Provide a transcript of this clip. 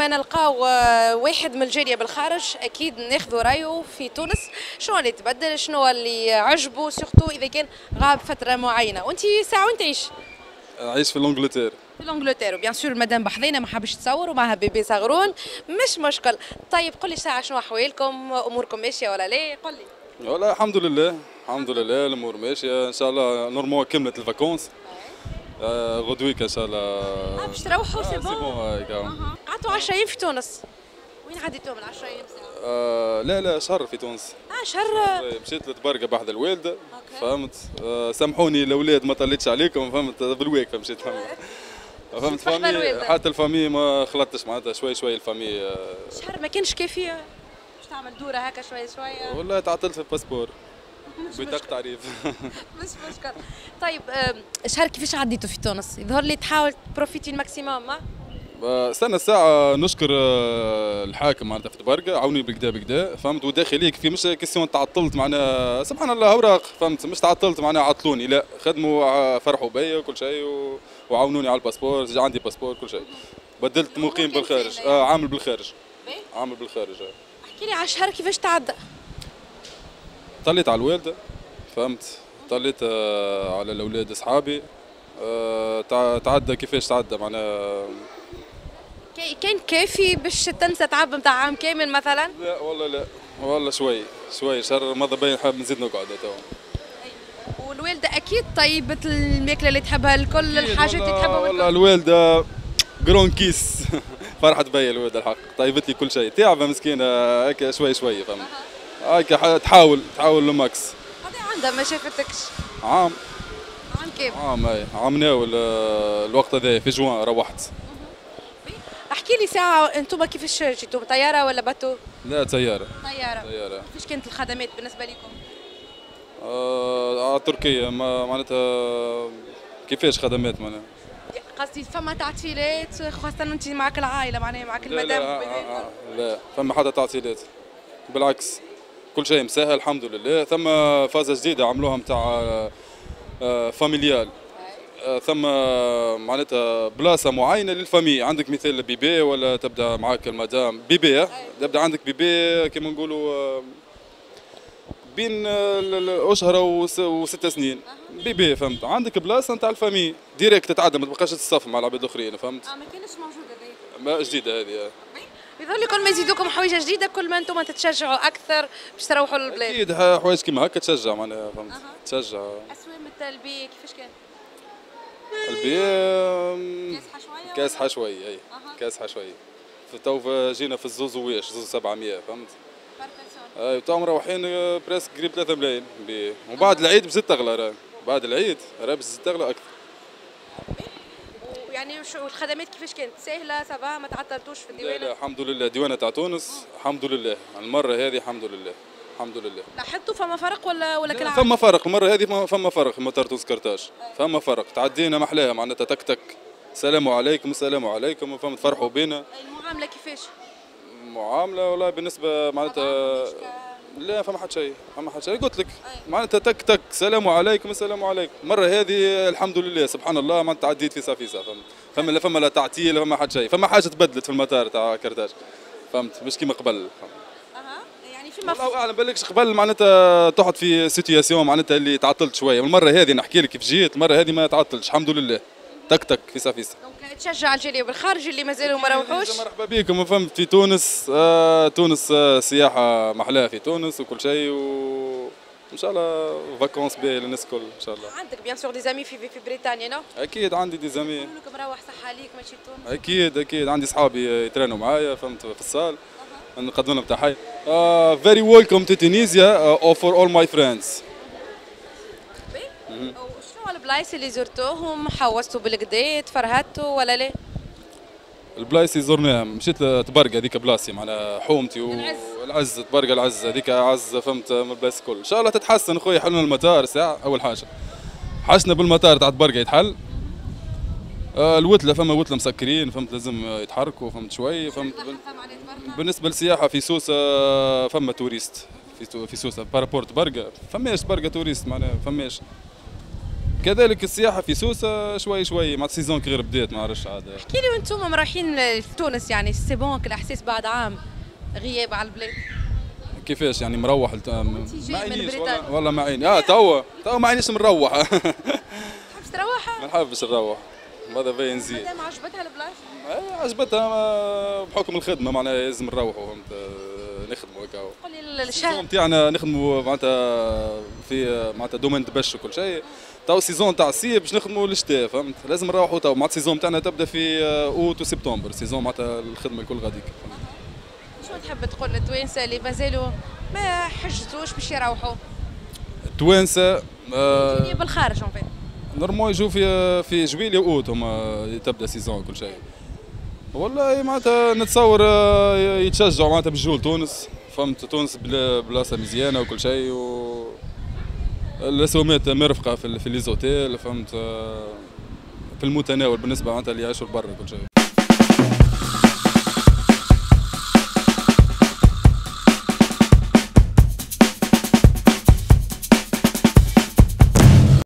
ما نلقاو واحد من الجاليه بالخارج اكيد ناخذوا رايه في تونس، شنو اللي تبدل، شنو اللي عجبه، سورتو اذا كان غاب فتره معينه. وانت ساعه وين تعيش؟ عايش في لونجلتير. في لونجلتير، وبيان سور المدام بحذينا ما حبش تصور ومعها بيبي صغرون، مش مشكل. طيب قل لي ساعه شنو احوالكم، اموركم ماشيه ولا لا؟ قل لي. والله الحمد لله، الحمد لله الامور ماشيه ان شاء الله. نورمال كملت الفاكونس، غدويك ان شاء الله. باش تروحوا سي بون؟ هيك. قعدتوا 10 ايام في تونس، وين عديتوا من 10 ايام ساعه؟ لا شهر في تونس. شهر. مشيت لتبرقه بحد الوالده. فهمت. سامحوني الاولاد ما طليتش عليكم، فهمت، بالواقفه مشيت فهمت فامي، حتى الفامي ما خلطتش معناتها شوي الفامي. شهر ما كانش كافي باش تعمل دوره هكا شويه؟ والله تعطلت في الباسبور بطاقة تعريف. مش مشكل. طيب شهر كيفاش عديتوا في تونس؟ يظهر لي تحاول تبروفيتي الماكسيموم. استنى الساعة نشكر الحاكم معناتها في تبرقة عاوني بكدا فهمت، وداخلي في مش كيسيون تعطلت معناها سبحان الله اوراق فهمت، مش تعطلت معناها عطلوني، لا خدموا فرحوا بيا وكل شيء وعاونوني على الباسبور، عندي باسبور كل شيء. بدلت مقيم بالخارج، عامل بالخارج. عامل بالخارج. احكي لي على الشهر كيفاش تعدى؟ طليت على الوالدة فهمت، طليت على الاولاد اصحابي. تعدى كيفاش تعدى معناها. كان كافي باش تنسى تعب نتاع عام كامل مثلا؟ لا والله لا والله شوي شهر ماذا بين حاب نزيد نقعد تو. والوالده اكيد طيبت الماكله اللي تحبها، الكل الحاجات اللي تحبها. والله الوالده جرون كيس. فرحت بيا الوالده الحق، طيبت لي كل شيء، تعبه مسكينه هيك شوي فهمت، هيك تحاول الماكس. قضي عندها ما شافتكش؟ عام كامل. عام ناول الوقت هذا في جوان روحت. احكي لي ساعة، انتم كيفاش جيتوا، طيارة ولا باتو؟ لا طيارة. كيفاش كانت الخدمات بالنسبة لكم؟ تركيا معناتها كيفاش خدمات معناها؟ قصدي فما تعطيلات خاصة انت معك العائلة معناها معك المدام؟ لا فما حتى تعطيلات، بالعكس كل شيء مسهل الحمد لله. ثم فازة جديدة عملوها نتاع فاميليال، ثم معناتها بلاصه معينه للفامي، عندك مثال بيبي ولا تبدا معاك المدام بيبي، تبدا عندك بيبي كما نقولوا بين اشهر و6 سنين بيبي فهمت، عندك بلاصه نتاع الفامي ديريكت تتعدى ما تبقاش تصف مع العباد الاخرين فهمت. ما كانش موجوده هذه، ما جديده هذه. يظهر لي كل ما يزيدوكم حوايج جديده كل ما انتم تتشجعوا اكثر باش تروحوا للبلاد. اكيد حوايج كيما هكا تشجع معناها فهمت. تشجع. اسوام التلبيه كيفاش كان؟ البيع كاسحه شويه اي كاسحه شويه. تو جينا في الزوزويش 700 فهمت. اي تو مروحين بريسك قريب 3 ملايين وبعد العيد بزيد تغلى، بعد العيد راه بزيد تغلى اكثر. يعني شو الخدمات كيفاش كانت؟ سهله سافا ما تعطلتوش في الديوانه؟ لا الحمد لله ديوانه تاع تونس الحمد لله، المره هذه الحمد لله الحمد لله. لاحظتوا فما فرق ولا كالعاده؟ فما فرق المره هذه، فما فرق مطار تونس كرتاج، فما فرق تعدينا محلاها معناتها تك السلام عليكم السلام عليكم فهمت، فرحوا بينا. المعامله كيفاش؟ المعامله والله بالنسبه معناتها لا فما حد شيء، قلت لك معناتها تك السلام عليكم السلام عليكم. المره هذه الحمد لله سبحان الله معناتها عديت في صافيسا فهمت، فما لا تعطيل فما حد شيء، فما حاجه تبدلت في المطار تاع كرتاج فهمت، مش كيما قبل. يعني الله اعلم بالكش قبل معناتها تقعد في سيتياسيون معناتها اللي تعطلت شويه، والمره هذه نحكي لك كيف جيت، المره هذه ما تعطلتش الحمد لله تك في صافيسا. دونك تشجع الجاليه بالخارج اللي مازالوا ما روحوش؟ مرحبا بكم فهمت في تونس. تونس سياحه محلاها في تونس وكل شيء، وان شاء الله فاكونس باهيه للناس الكل ان شاء الله. عندك بيان سور دي زامي في بريطانيا نو؟ اكيد عندي دي زامي. يقولوا لك مروح صحه عليك ماشي تونس؟ اكيد عندي اصحابي يترانوا معايا فهمت في الصال، نقدم لهم تحيه. Very welcome to Tunisia for all my friends. شنو البلايص اللي زرتوهم؟ حوستوا بالكدا تفرهدتوا ولا لا؟ البلايص اللي زرناهم مشيت لتبرقه هذيك بلاصتي معناها حومتي والعز تبرقه العز هذيك عز فهمت من البلايص الكل. ان شاء الله تتحسن خويا، حلنا المطار ساعه اول حاجه، حشنا بالمطار تاع تبرقه يتحل. الوتله فما وتله مسكرين فهمت لازم يتحركوا فهمت شوي فهمت. بالنسبه للسياحه في سوسه فما توريست في سوسه بارابورت برقه فماش برقه توريست معناها فماش كذلك السياحه في سوسه شوي شوي مع السيزون غير بدات ما عرفش عاد. احكي لي وانتم رايحين لتونس يعني سي بون الاحساس بعد عام غياب على البلاد. كيفاش يعني مروح جاي من بريطانيا. والله ما عيني توا ما عينيش مروح. تحبش تروح؟ ما نحبش نروح هذا باين زين. مادام عجبتها البلاصه؟ عجبتها بحكم الخدمه معناها لازم نروحوا فهمت نخدموا هكا. قول لي السيزون الشهر نتاعنا نخدموا معناتها في معناتها دومين تبش وكل شيء. تو السيزون تاع الصيف باش نخدموا للشتاء فهمت لازم نروحوا تو معناتها السيزون تاعنا تبدا في اوت وسبتمبر السيزون معناتها الخدمه الكل غاديك. شو تحب تقول للتوانسه اللي مازالوا ما حجزوش باش يروحوا؟ التوانسه بالخارج اون فيت نورمال يجوا في جويليا واوت هما تبدا سيزون كل شيء. والله معناتها نتصور يتشجعوا معناتها بالجو لتونس فهمت تونس بلاصه مزيانه وكل شيء الاسومات مرفقه في ليزوتيل فهمت في المتناول بالنسبه معناتها اللي يعيشوا برا كل شيء.